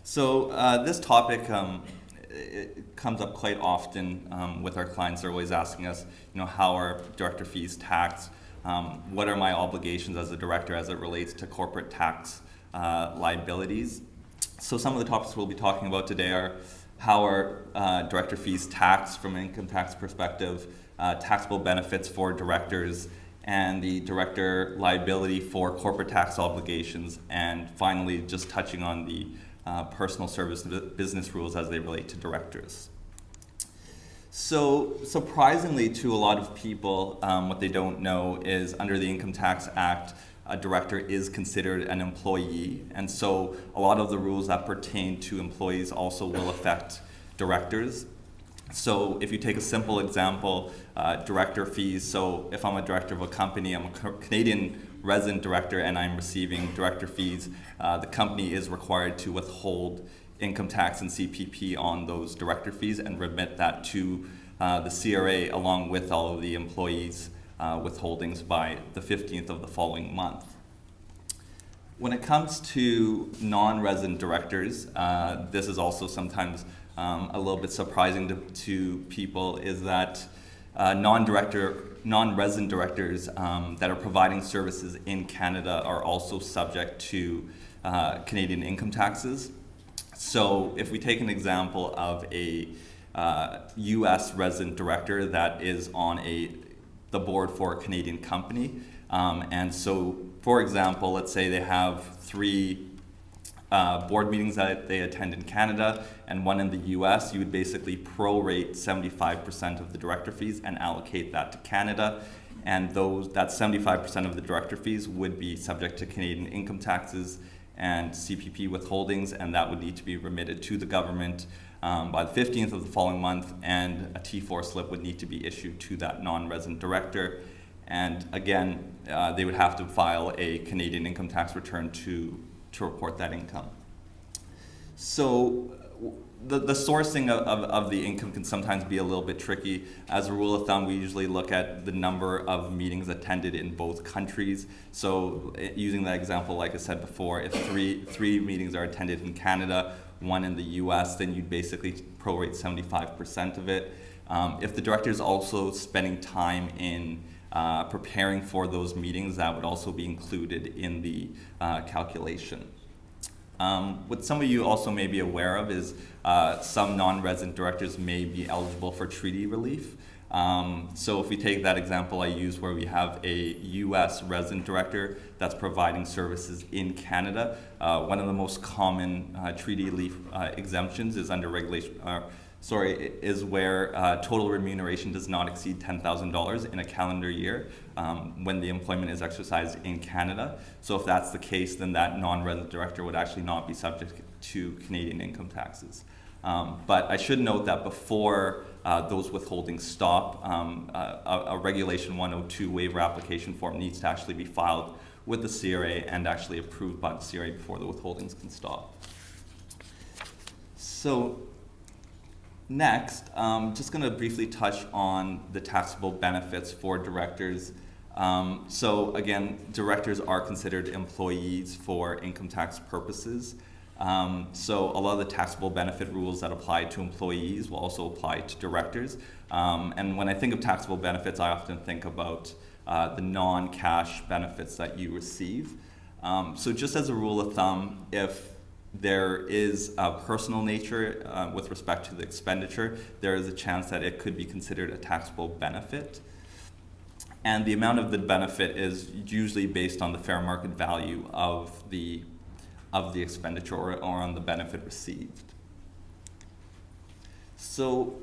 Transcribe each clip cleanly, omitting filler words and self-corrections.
This topic it comes up quite often with our clients. They're always asking us, how are director fees taxed? What are my obligations as a director as it relates to corporate tax liabilities? So some of the topics we'll be talking about today are how are director fees taxed from an income tax perspective, taxable benefits for directors, and the director liability for corporate tax obligations, and finally just touching on the personal service business rules as they relate to directors. So surprisingly to a lot of people, what they don't know is under the Income Tax Act, a director is considered an employee, and so a lot of the rules that pertain to employees also will affect directors. So if you take a simple example, director fees, so if I'm a director of a company, I'm a Canadian resident director and I'm receiving director fees, the company is required to withhold income tax and CPP on those director fees and remit that to the CRA along with all of the employees' withholdings by the 15th of the following month. When it comes to non-resident directors, this is also sometimes a little bit surprising to people, is that non-resident directors that are providing services in Canada are also subject to Canadian income taxes. So if we take an example of a U.S. resident director that is on the board for a Canadian company, and so for example, let's say they have 3 board meetings that they attend in Canada and 1 in the US, you would basically prorate 75% of the director fees and allocate that to Canada, and that 75% of the director fees would be subject to Canadian income taxes and CPP withholdings, and that would need to be remitted to the government by the 15th of the following month, and a T4 slip would need to be issued to that non-resident director. And again, they would have to file a Canadian income tax return to report that income. So the sourcing of the income can sometimes be a little bit tricky. As a rule of thumb, we usually look at the number of meetings attended in both countries. So using that example, like I said before, if three meetings are attended in Canada, 1 in the US, then you'd basically prorate 75% of it. If the director is also spending time in preparing for those meetings, that would also be included in the calculation. What some of you also may be aware of is some non-resident directors may be eligible for treaty relief. So if we take that example I used where we have a U.S. resident director that's providing services in Canada, one of the most common treaty relief exemptions is under regulation. Is where total remuneration does not exceed $10,000 in a calendar year when the employment is exercised in Canada. So if that's the case, then that non-resident director would actually not be subject to Canadian income taxes. But I should note that before those withholdings stop, a Regulation 102 waiver application form needs to actually be filed with the CRA and actually approved by the CRA before the withholdings can stop. So next, just going to briefly touch on the taxable benefits for directors. So again, directors are considered employees for income tax purposes. So a lot of the taxable benefit rules that apply to employees will also apply to directors. And when I think of taxable benefits, I often think about the non-cash benefits that you receive. So just as a rule of thumb, if there is a personal nature with respect to the expenditure, there is a chance that it could be considered a taxable benefit. And the amount of the benefit is usually based on the fair market value of the expenditure or on the benefit received. So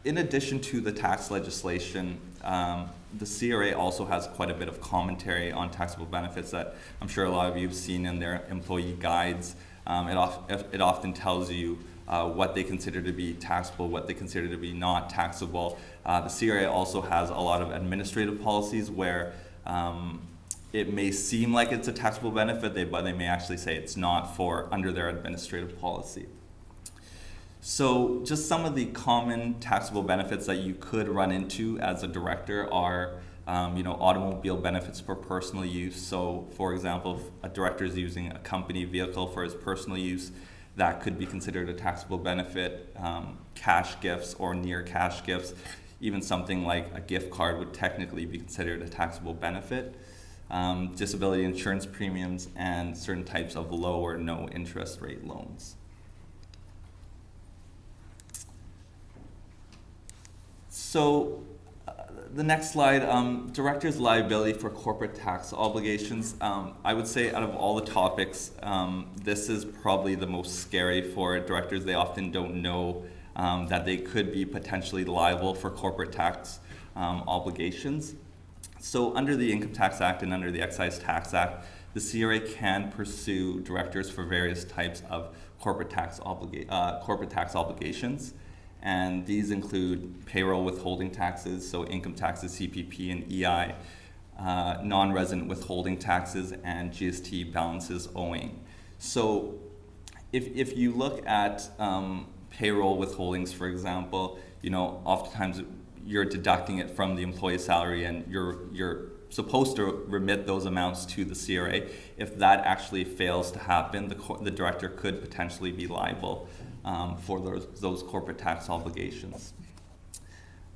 in addition to the tax legislation, the CRA also has quite a bit of commentary on taxable benefits that I'm sure a lot of you have seen in their employee guides. It often tells you what they consider to be taxable, what they consider to be not taxable. The CRA also has a lot of administrative policies where it may seem like it's a taxable benefit, but they may actually say it's not under their administrative policy. So just some of the common taxable benefits that you could run into as a director are automobile benefits for personal use. So for example, if a director is using a company vehicle for his personal use, that could be considered a taxable benefit. Cash gifts or near cash gifts, even something like a gift card would technically be considered a taxable benefit. Disability insurance premiums, and certain types of low or no interest rate loans. So the next slide, director's liability for corporate tax obligations. I would say out of all the topics, this is probably the most scary for directors. They often don't know that they could be potentially liable for corporate tax obligations. So under the Income Tax Act and under the Excise Tax Act, the CRA can pursue directors for various types of corporate tax obligations. And these include payroll withholding taxes, so income taxes, CPP and EI, non-resident withholding taxes, and GST balances owing. So if you look at payroll withholdings, for example, oftentimes you're deducting it from the employee's salary, and you're supposed to remit those amounts to the CRA. If that actually fails to happen, the director could potentially be liable for those corporate tax obligations.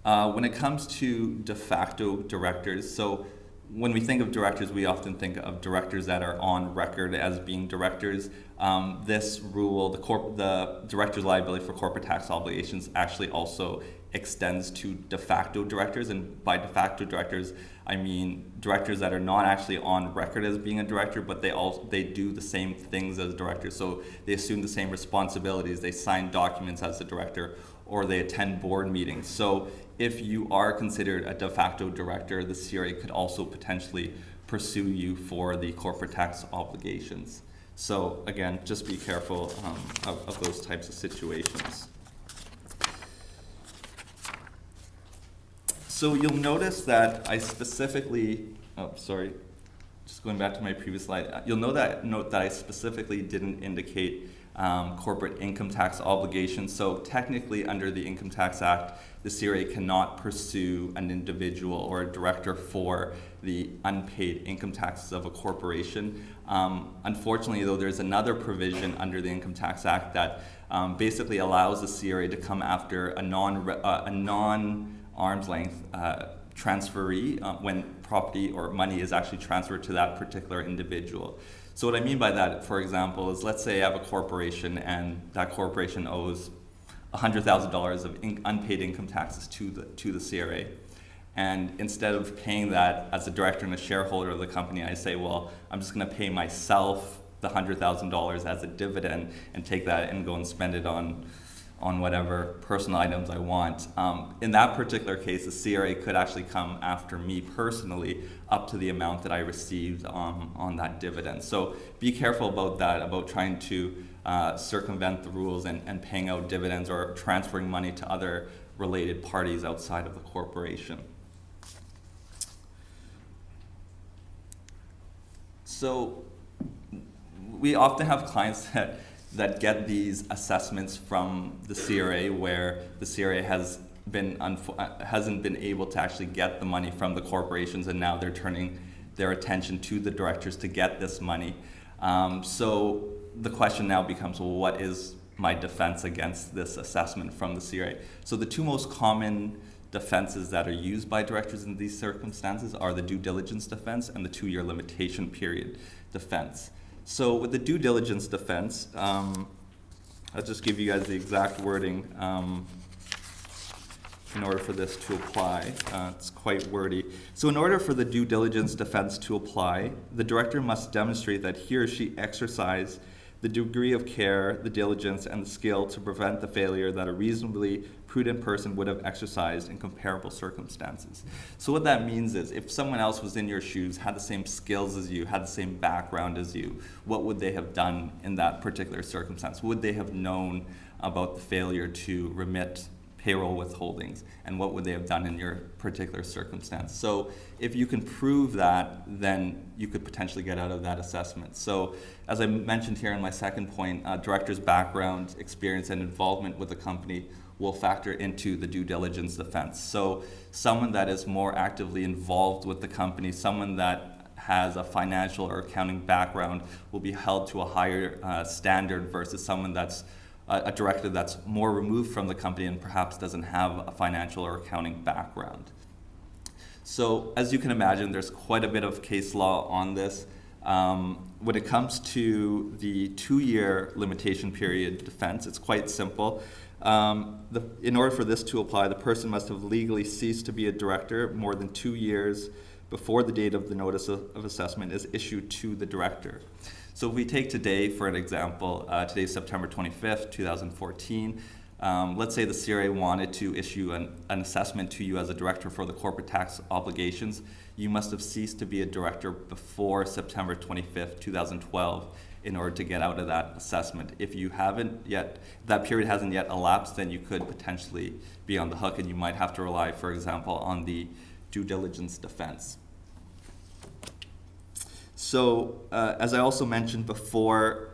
When it comes to de facto directors, so when we think of directors, we often think of directors that are on record as being directors. This rule, the director's liability for corporate tax obligations, actually also extends to de facto directors. And by de facto directors, I mean directors that are not actually on record as being a director, but they do the same things as directors. So they assume the same responsibilities, they sign documents as a director, or they attend board meetings. So if you are considered a de facto director, the CRA could also potentially pursue you for the corporate tax obligations. So again, just be careful of those types of situations. So you'll notice that I specifically, just going back to my previous slide, you'll note that I specifically didn't indicate corporate income tax obligations. So technically under the Income Tax Act, the CRA cannot pursue an individual or a director for the unpaid income taxes of a corporation. Unfortunately, though, there's another provision under the Income Tax Act that basically allows the CRA to come after a non-arm's length transferee when property or money is actually transferred to that particular individual. So what I mean by that, for example, is let's say I have a corporation and that corporation owes $100,000 of unpaid income taxes to the CRA. And instead of paying that as a director and a shareholder of the company, I say, well, I'm just going to pay myself the $100,000 as a dividend and take that and go and spend it on whatever personal items I want. In that particular case, the CRA could actually come after me personally up to the amount that I received on that dividend. So be careful about that, about trying to circumvent the rules and paying out dividends or transferring money to other related parties outside of the corporation. So we often have clients that get these assessments from the CRA where the CRA hasn't been able to actually get the money from the corporations, and now they're turning their attention to the directors to get this money. So the question now becomes, well, what is my defense against this assessment from the CRA? So the two most common defenses that are used by directors in these circumstances are the due diligence defense and the 2-year limitation period defense. So with the due diligence defense, I'll just give you guys the exact wording in order for this to apply. It's quite wordy. So in order for the due diligence defense to apply, the director must demonstrate that he or she exercised the degree of care, the diligence, and the skill to prevent the failure that a reasonably prudent person would have exercised in comparable circumstances. So what that means is if someone else was in your shoes, had the same skills as you, had the same background as you, what would they have done in that particular circumstance? Would they have known about the failure to remit payroll withholdings, and what would they have done in your particular circumstance? So if you can prove that, then you could potentially get out of that assessment. So as I mentioned here in my second point, director's background, experience, and involvement with the company will factor into the due diligence defense. So someone that is more actively involved with the company, someone that has a financial or accounting background will be held to a higher standard versus someone that's a director that's more removed from the company and perhaps doesn't have a financial or accounting background. So as you can imagine, there's quite a bit of case law on this. When it comes to the 2-year limitation period defense, it's quite simple. In order for this to apply, the person must have legally ceased to be a director more than 2 years before the date of the notice of assessment is issued to the director. So if we take today for an example, today is September 25th, 2014. Let's say the CRA wanted to issue an assessment to you as a director for the corporate tax obligations. You must have ceased to be a director before September 25th, 2012 in order to get out of that assessment. If you haven't yet, that period hasn't yet elapsed, then you could potentially be on the hook and you might have to rely, for example, on the due diligence defense. So as I also mentioned before,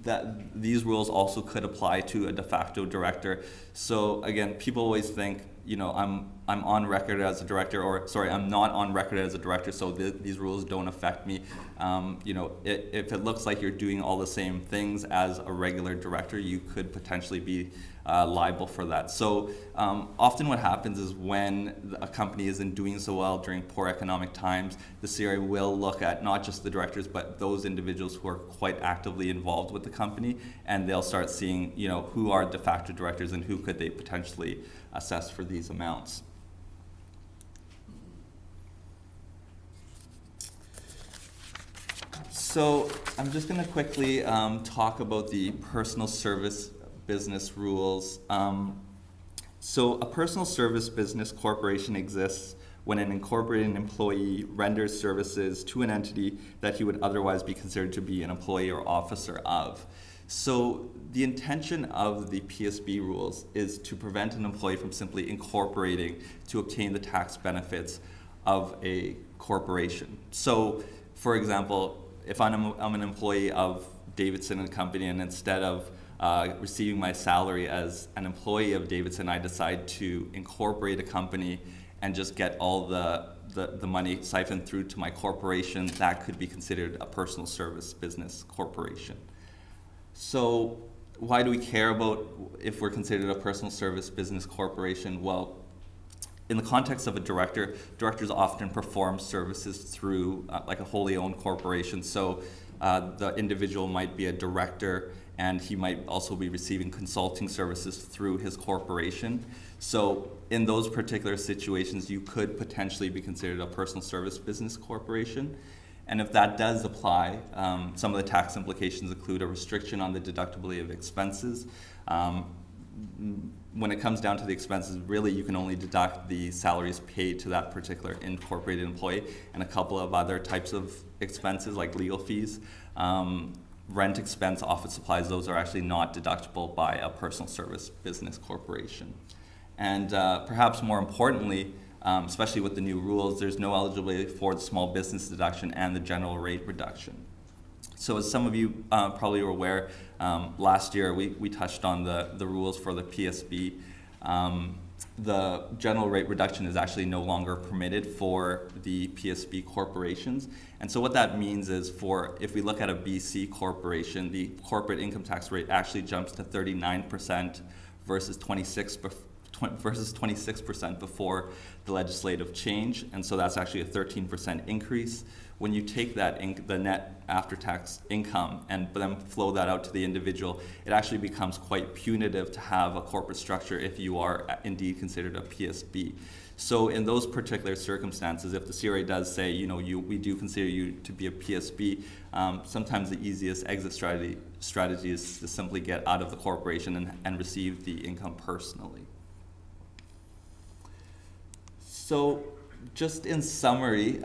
that these rules also could apply to a de facto director. So again, people always think, you know, I'm on record as a director, or sorry, I'm not on record as a director, so these rules don't affect me. You know, if it looks like you're doing all the same things as a regular director, you could potentially be liable for that. So often what happens is when a company isn't doing so well during poor economic times, the CRA will look at not just the directors, but those individuals who are quite actively involved with the company, and they'll start seeing, you know, who are de facto directors and who could they potentially assess for these amounts. So I'm just going to quickly talk about the personal service business rules. So a personal service business corporation exists when an incorporated employee renders services to an entity that he would otherwise be considered to be an employee or officer of. So the intention of the PSB rules is to prevent an employee from simply incorporating to obtain the tax benefits of a corporation. So for example, if I'm an employee of Davidson Company, and instead of receiving my salary as an employee of Davidson, I decide to incorporate a company and just get all the money siphoned through to my corporation, that could be considered a personal service business corporation. So why do we care about if we're considered a personal service business corporation? Well, in the context of a director, directors often perform services through like a wholly owned corporation. So the individual might be a director and he might also be receiving consulting services through his corporation. So in those particular situations, you could potentially be considered a personal service business corporation. And if that does apply, some of the tax implications include a restriction on the deductibility of expenses. When it comes down to the expenses, really you can only deduct the salaries paid to that particular incorporated employee and a couple of other types of expenses like legal fees. Rent expense, office supplies, those are actually not deductible by a personal service business corporation. And perhaps more importantly, especially with the new rules, there's no eligibility for the small business deduction and the general rate reduction. So as some of you probably are aware, last year we touched on the rules for the PSB. The general rate reduction is actually no longer permitted for the PSB corporations. And so what that means is if we look at a BC corporation, the corporate income tax rate actually jumps to 39% versus 26% before the legislative change, and so that's actually a 13% increase. When you take that the net after-tax income and then flow that out to the individual, it actually becomes quite punitive to have a corporate structure if you are indeed considered a PSB. So in those particular circumstances, if the CRA does say, you know, we do consider you to be a PSB, sometimes the easiest exit strategy is to simply get out of the corporation and receive the income personally. So just in summary,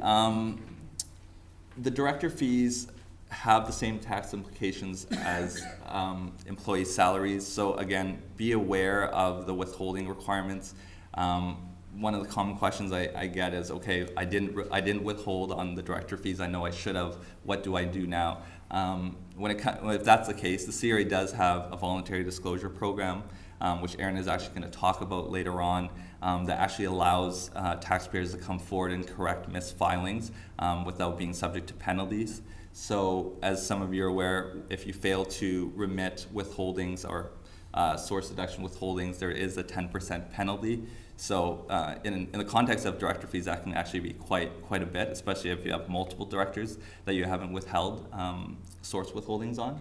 the director fees have the same tax implications as employee salaries. So again, be aware of the withholding requirements. One of the common questions I get is, okay, I didn't withhold on the director fees. I know I should have. What do I do now? If that's the case, the CRA does have a voluntary disclosure program. which Aaron is actually going to talk about later on, that actually allows taxpayers to come forward and correct misfilings without being subject to penalties. So as some of you are aware, if you fail to remit withholdings or source deduction withholdings, there is a 10% penalty. So in the context of director fees, that can actually be quite a bit, especially if you have multiple directors that you haven't withheld source withholdings on.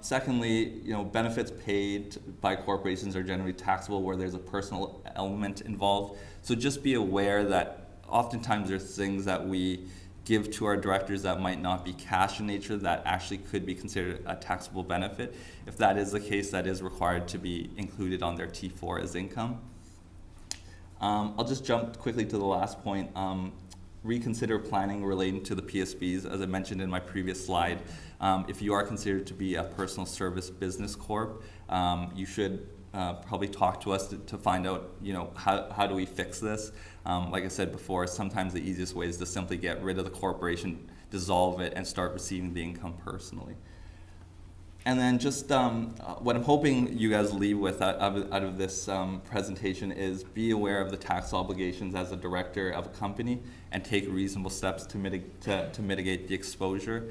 Secondly, benefits paid by corporations are generally taxable where there's a personal element involved. So just be aware that oftentimes there's things that we give to our directors that might not be cash in nature that actually could be considered a taxable benefit. If that is the case, that is required to be included on their T4 as income. I'll just jump quickly to the last point. Reconsider planning relating to the PSBs. As I mentioned in my previous slide, if you are considered to be a personal service business corp, you should probably talk to us to find out, how do we fix this? Like I said before, sometimes the easiest way is to simply get rid of the corporation, dissolve it, and start receiving the income personally. And then just what I'm hoping you guys leave with out of this presentation is be aware of the tax obligations as a director of a company and take reasonable steps to mitigate the exposure.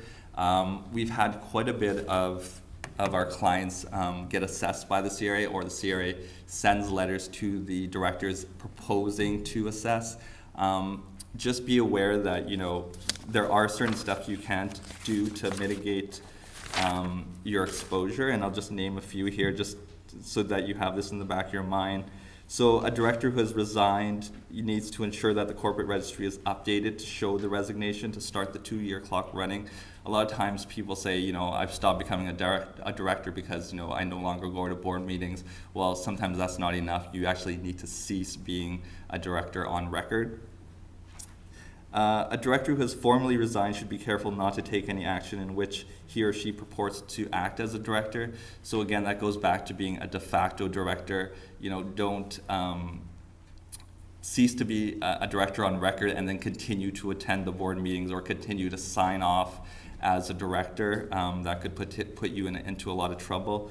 We've had quite a bit of our clients get assessed by the CRA, or the CRA sends letters to the directors proposing to assess. Just be aware that there are certain steps you can't do to mitigate your exposure, and I'll just name a few here just so that you have this in the back of your mind. So a director who has resigned needs to ensure that the corporate registry is updated to show the resignation to start the 2-year clock running. A lot of times people say, I've stopped becoming a director because, I no longer go to board meetings. Well, sometimes that's not enough. You actually need to cease being a director on record. A director who has formally resigned should be careful not to take any action in which he or she purports to act as a director. So again, that goes back to being a de facto director. Don't cease to be a director on record and then continue to attend the board meetings or continue to sign off as a director. That could put you into a lot of trouble.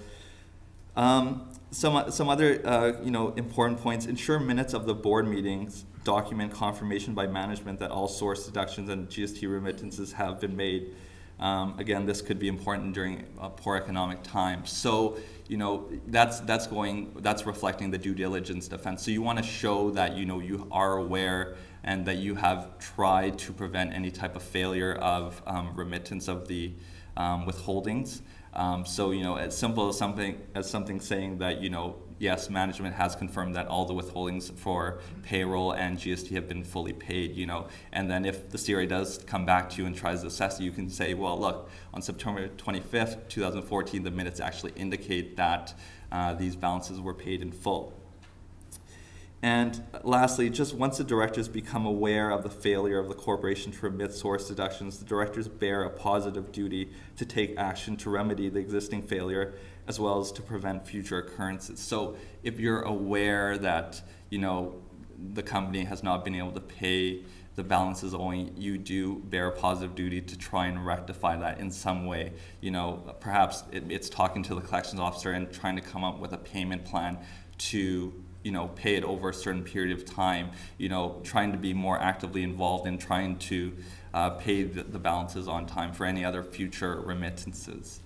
Some other important points: ensure minutes of the board meetings document confirmation by management that all source deductions and GST remittances have been made. Again, this could be important during poor economic times. So, that's reflecting the due diligence defense. So you want to show that you are aware and that you have tried to prevent any type of failure of remittance of the withholdings. So as simple as something saying that yes, management has confirmed that all the withholdings for payroll and GST have been fully paid, and then if the CRA does come back to you and tries to assess it, you can say, well, look, on September 25th, 2014, the minutes actually indicate that these balances were paid in full. And lastly, just once the directors become aware of the failure of the corporation to remit source deductions, the directors bear a positive duty to take action to remedy the existing failure as well as to prevent future occurrences. So if you're aware that, the company has not been able to pay the balances owing, you do bear a positive duty to try and rectify that in some way. Perhaps it's talking to the collections officer and trying to come up with a payment plan to pay it over a certain period of time, trying to be more actively involved in trying to pay the balances on time for any other future remittances.